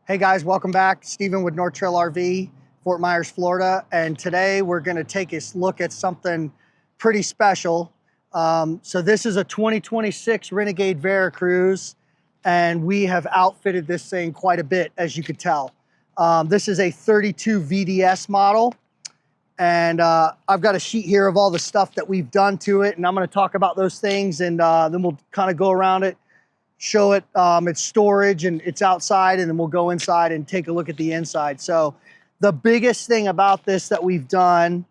Hey guys, welcome back. Steven with North Trail RV, Fort Myers, Florida. And today we're gonna take a look at something pretty special. So this is a 2026 Renegade Veracruz, and we have outfitted this thing quite a bit, as you could tell. This is a 32 VDS model. And I've got a sheet here of all the stuff that we've done to it, and I'm gonna talk about those things, and then we'll kind of go around it, show it its storage and it's outside, and then we'll go inside and take a look at the inside. So the biggest thing about this that we've done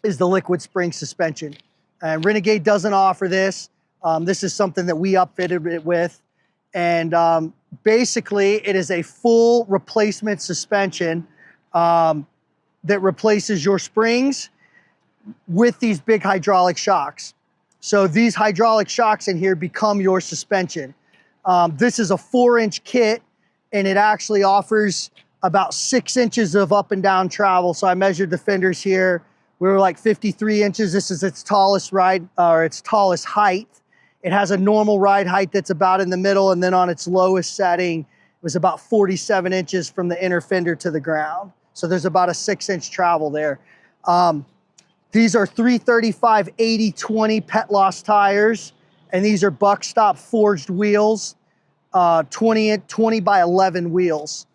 is the liquid spring suspension. And Renegade doesn't offer this. This is something that we upfitted it with. And basically it is a full replacement suspension that replaces your springs with these big hydraulic shocks. So these hydraulic shocks in here become your suspension. This is a 4-inch kit, and it actually offers about 6 inches of up and down travel. So I measured the fenders here. We were like 53 inches. This is its tallest ride, or its tallest height. It has a normal ride height that's about in the middle, and then on its lowest setting, it was about 47 inches from the inner fender to the ground. So there's about a 6-inch travel there. These are 335 80/20 Petlas tires, and these are buck stop forged wheels, 20 by 11 wheels.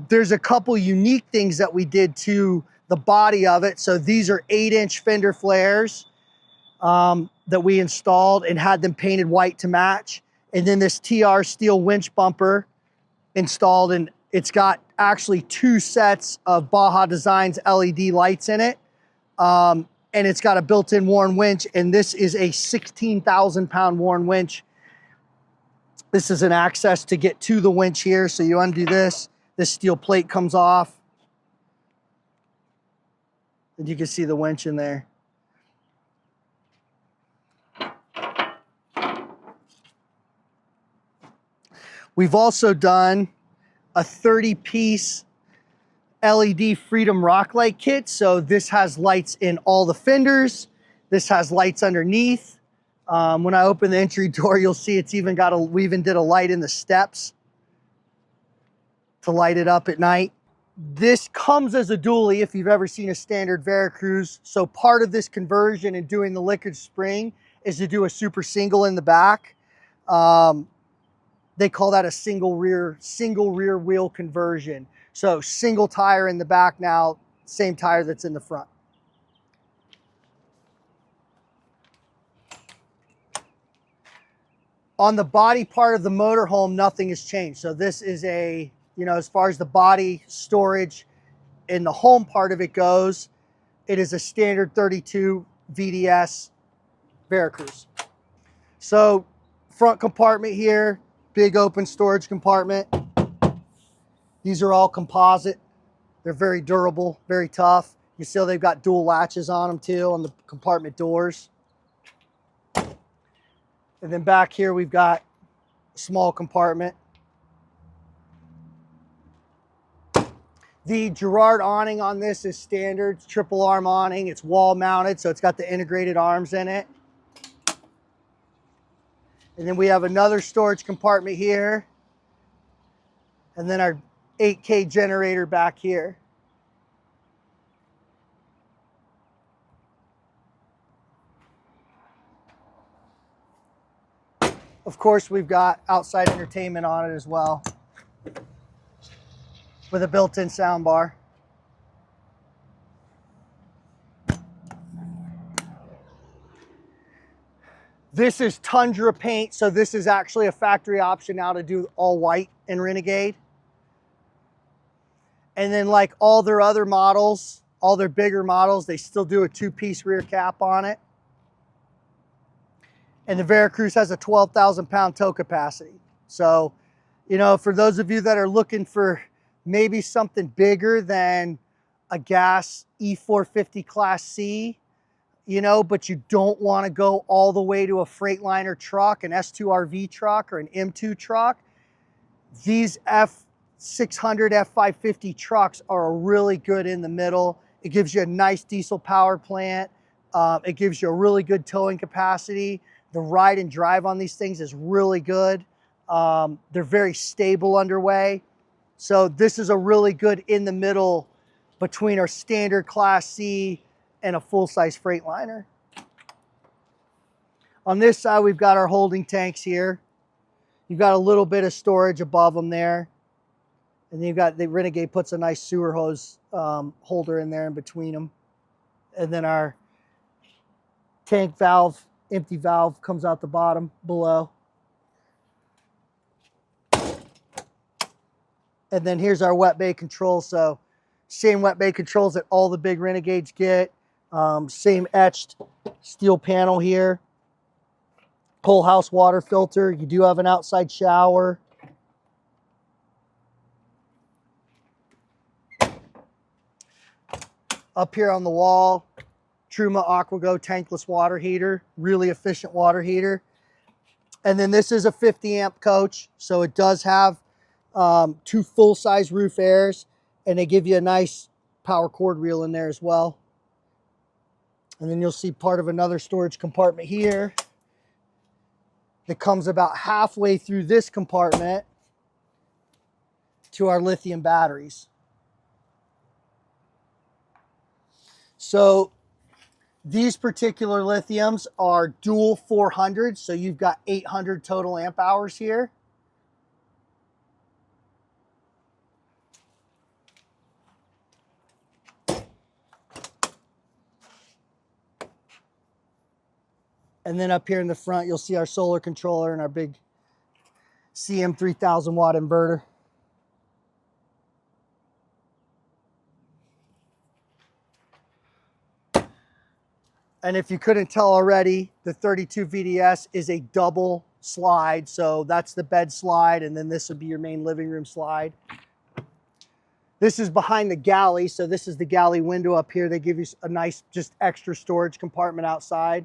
There's a couple unique things that we did to the body of it. So these are 8-inch fender flares that we installed and had them painted white to match. And then this TR steel winch bumper installed, and it's got actually 2 sets of Baja Designs LED lights in it. And it's got a built-in Warn winch, and this is a 16,000-pound Warn winch. This is an access to get to the winch here. So you undo this steel plate comes off, and you can see the winch in there. We've also done a 30-piece LED Freedom rock light kit. So this has lights in all the fenders. This has lights underneath. When I open the entry door, you'll see it's even got we even did a light in the steps to light it up at night. This comes as a dually if you've ever seen a standard Veracruz. So part of this conversion and doing the liquid spring is to do a super single in the back. They call that a single rear wheel conversion. So single tire in the back now, same tire that's in the front. On the body part of the motorhome, nothing has changed. So this is a, as far as the body storage in the home part of it goes, it is a standard 32 VDS Veracruz. So front compartment here, big open storage compartment. These are all composite. They're very durable, very tough. You see they've got dual latches on them too, on the compartment doors. And then back here, we've got a small compartment. The Girard awning on this is standard. It's triple arm awning. It's wall mounted, so it's got the integrated arms in it. And then we have another storage compartment here. And then our 8K generator back here. Of course, we've got outside entertainment on it as well, with a built-in sound bar. This is Tundra paint, so this is actually a factory option now to do all white in Renegade. And then like all their other models, all their bigger models, they still do a 2-piece rear cap on it. And the Veracruz has a 12,000-pound tow capacity. So, for those of you that are looking for maybe something bigger than a gas E450 Class C, but you don't want to go all the way to a Freightliner truck, an S2RV truck, or an M2 truck, these F600, F550 trucks are really good in the middle. It gives you a nice diesel power plant. It gives you a really good towing capacity. The ride and drive on these things is really good. They're very stable underway. So this is a really good in the middle between our standard Class C and a full-size Freightliner. On this side, we've got our holding tanks here. You've got a little bit of storage above them there. And then you've got, the Renegade puts a nice sewer hose holder in there in between them. And then our tank valve, empty valve, comes out the bottom below. And then here's our wet bay control. So same wet bay controls that all the big Renegades get. Same etched steel panel here. Whole house water filter. You do have an outside shower. Up here on the wall, Truma AquaGo tankless water heater, really efficient water heater. And then this is a 50 amp coach, so it does have 2 full-size roof airs, and they give you a nice power cord reel in there as well. And then you'll see part of another storage compartment here that comes about halfway through this compartment to our lithium batteries. So these particular lithiums are dual 400, so you've got 800 total amp hours here. And then up here in the front, you'll see our solar controller and our big CM 3000 watt inverter. And if you couldn't tell already, the 32VDS is a double slide. So that's the bed slide, and then this would be your main living room slide. This is behind the galley. So this is the galley window up here. They give you a nice, just extra storage compartment outside.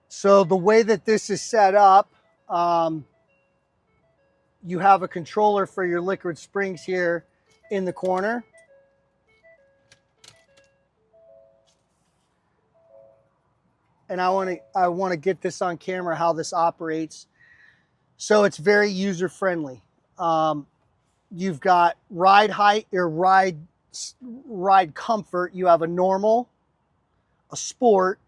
So the way that this is set up, you have a controller for your liquid springs here in the corner. And I want to get this on camera how this operates. So it's very user friendly. You've got ride height or ride comfort. You have a normal, a sport,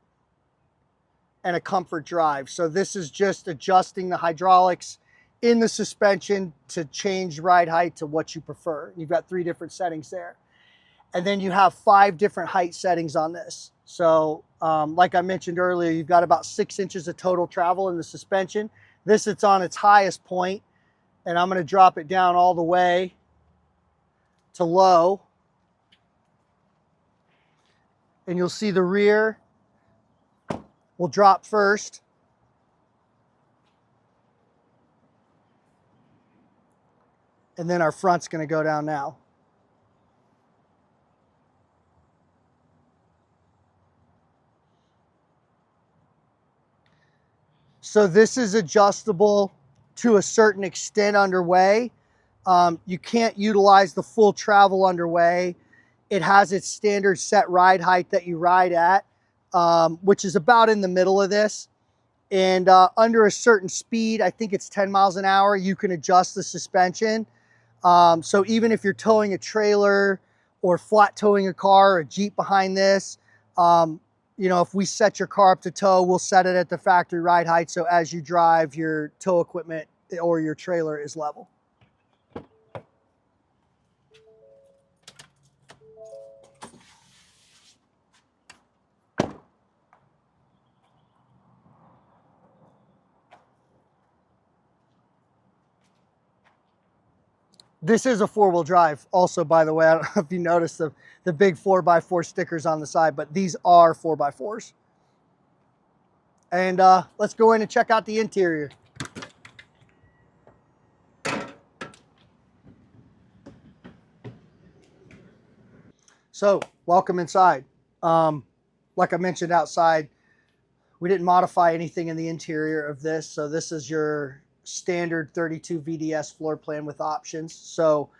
and a comfort drive. So this is just adjusting the hydraulics in the suspension to change ride height to what you prefer. You've got 3 different settings there. And then you have 5 different height settings on this. So like I mentioned earlier, you've got about 6 inches of total travel in the suspension. This, it's on its highest point, and I'm gonna drop it down all the way to low. And you'll see the rear will drop first. And then our front's gonna go down now. So this is adjustable to a certain extent underway. You can't utilize the full travel underway. It has its standard set ride height that you ride at, which is about in the middle of this. And under a certain speed, I think it's 10 miles an hour, you can adjust the suspension. So even if you're towing a trailer or flat towing a car or a Jeep behind this, you know, if we set your car up to tow, we'll set it at the factory ride height. So as you drive, your tow equipment or your trailer is level. This is a 4-wheel drive also, by the way. I don't know if you noticed the big 4x4 stickers on the side, but these are 4x4s. And let's go in and check out the interior. So welcome inside. Like I mentioned outside, we didn't modify anything in the interior of this. So this is your standard 32VDS floor plan with options. So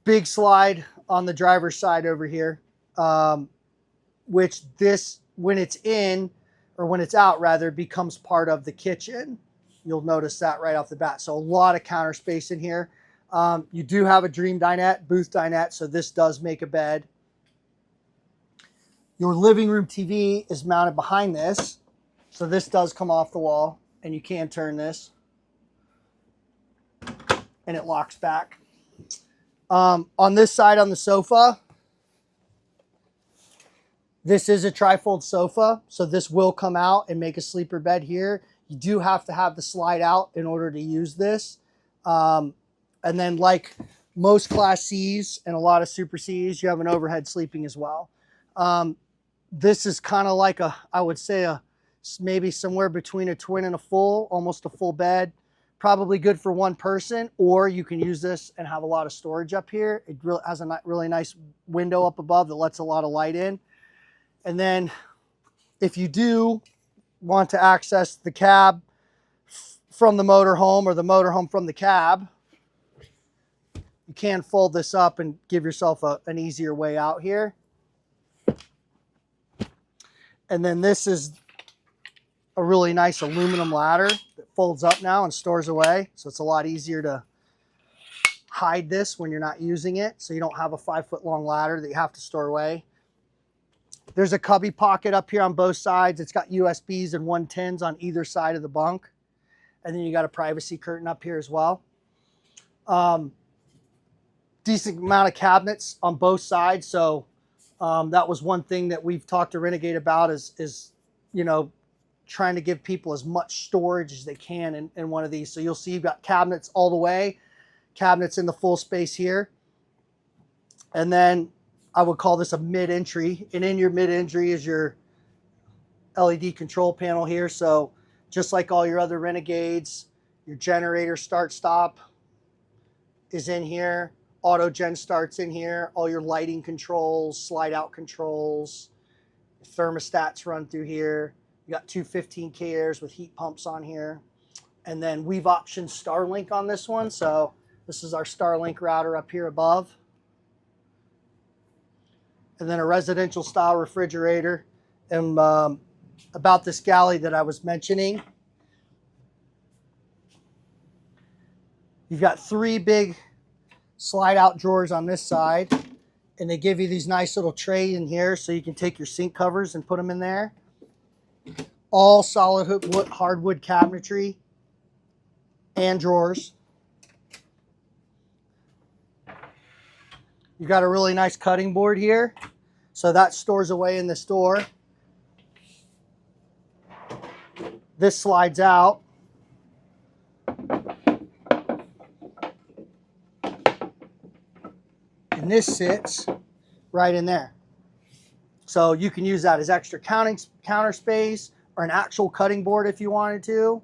big slide on the driver's side over here. which this, when it's in, or when it's out rather, becomes part of the kitchen. You'll notice that right off the bat. So a lot of counter space in here. You do have a dream dinette, booth dinette, so this does make a bed. Your living room TV is mounted behind this. So this does come off the wall, and you can turn this and it locks back. On this side on the sofa, this is a trifold sofa, so this will come out and make a sleeper bed here. You do have to have the slide out in order to use this. And then like most Class Cs and a lot of Super Cs, you have an overhead sleeping as well. This is kind of like a, I would say maybe somewhere between a twin and a full, almost a full bed. Probably good for one person, or you can use this and have a lot of storage up here. It has a really nice window up above that lets a lot of light in. And then if you do want to access the cab from the motorhome or the motorhome from the cab, you can fold this up and give yourself an easier way out here. And then this is a really nice aluminum ladder that folds up now and stores away. So it's a lot easier to hide this when you're not using it. So you don't have a 5-foot long ladder that you have to store away. There's a cubby pocket up here on both sides. It's got USBs and 110s on either side of the bunk. And then you got a privacy curtain up here as well. Decent amount of cabinets on both sides. So that was one thing that we've talked to Renegade about is you know, trying to give people as much storage as they can in one of these. So you'll see you've got cabinets all the way, cabinets in the full space here. And then I would call this a mid-entry, and in your mid-entry is your LED control panel here. So just like all your other Renegades, your generator start-stop is in here. Auto gen starts in here. All your lighting controls, slide-out controls, thermostats run through here. You got two 15K airs with heat pumps on here. And then we've optioned Starlink on this one. So this is our Starlink router up here above. And then a residential style refrigerator. And about this galley that I was mentioning, you've got 3 big slide out drawers on this side, and they give you these nice little trays in here so you can take your sink covers and put them in there. All solid wood, hardwood cabinetry and drawers. You've got a really nice cutting board here. So that stores away in this door. This slides out. And this sits right in there. So you can use that as extra counter space or an actual cutting board if you wanted to.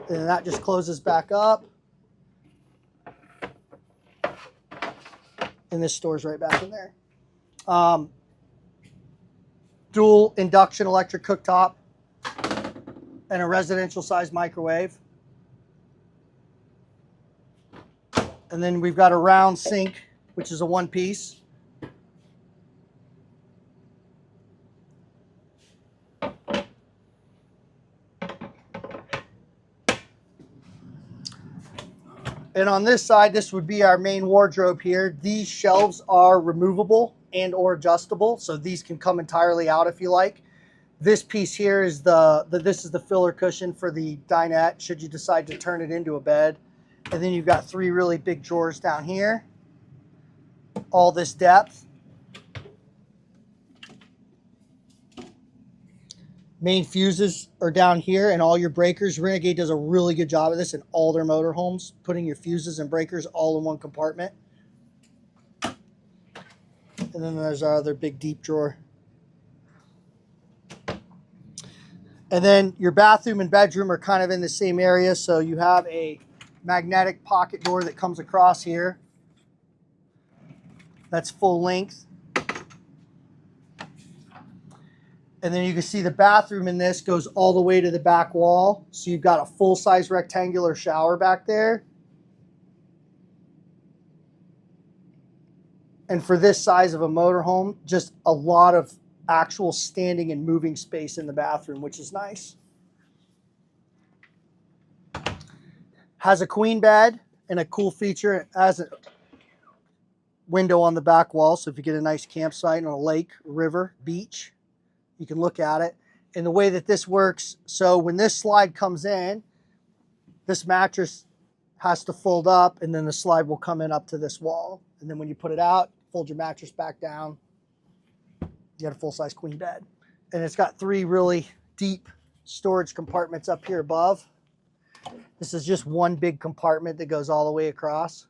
And that just closes back up. And this stores right back in there. Dual induction electric cooktop and a residential size microwave. And then we've got a round sink, which is a 1-piece. And on this side, this would be our main wardrobe here. These shelves are removable and or adjustable, so these can come entirely out if you like. This piece here is this is the filler cushion for the dinette, should you decide to turn it into a bed. And then you've got 3 really big drawers down here. All this depth. Main fuses are down here and all your breakers. Renegade does a really good job of this in all their motorhomes, putting your fuses and breakers all in one compartment. And then there's our other big deep drawer. And then your bathroom and bedroom are kind of in the same area. So you have a magnetic pocket door that comes across here. That's full length. And then you can see the bathroom in this goes all the way to the back wall. So you've got a full-size rectangular shower back there. And for this size of a motorhome, just a lot of actual standing and moving space in the bathroom, which is nice. Has a queen bed, and a cool feature, it has a window on the back wall, so if you get a nice campsite on a lake, river, beach, you can look at it. And the way that this works, so when this slide comes in, this mattress has to fold up, and then the slide will come in up to this wall. And then when you put it out, fold your mattress back down, you got a full-size queen bed. And it's got 3 really deep storage compartments up here above. This is just one big compartment that goes all the way across.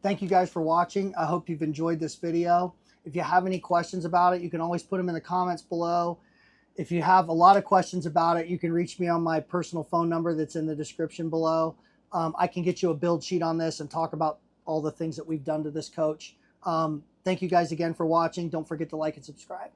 Thank you guys for watching. I hope you've enjoyed this video. If you have any questions about it, you can always put them in the comments below. If you have a lot of questions about it, you can reach me on my personal phone number that's in the description below. I can get you a build sheet on this and talk about all the things that we've done to this coach. Thank you guys again for watching. Don't forget to like and subscribe.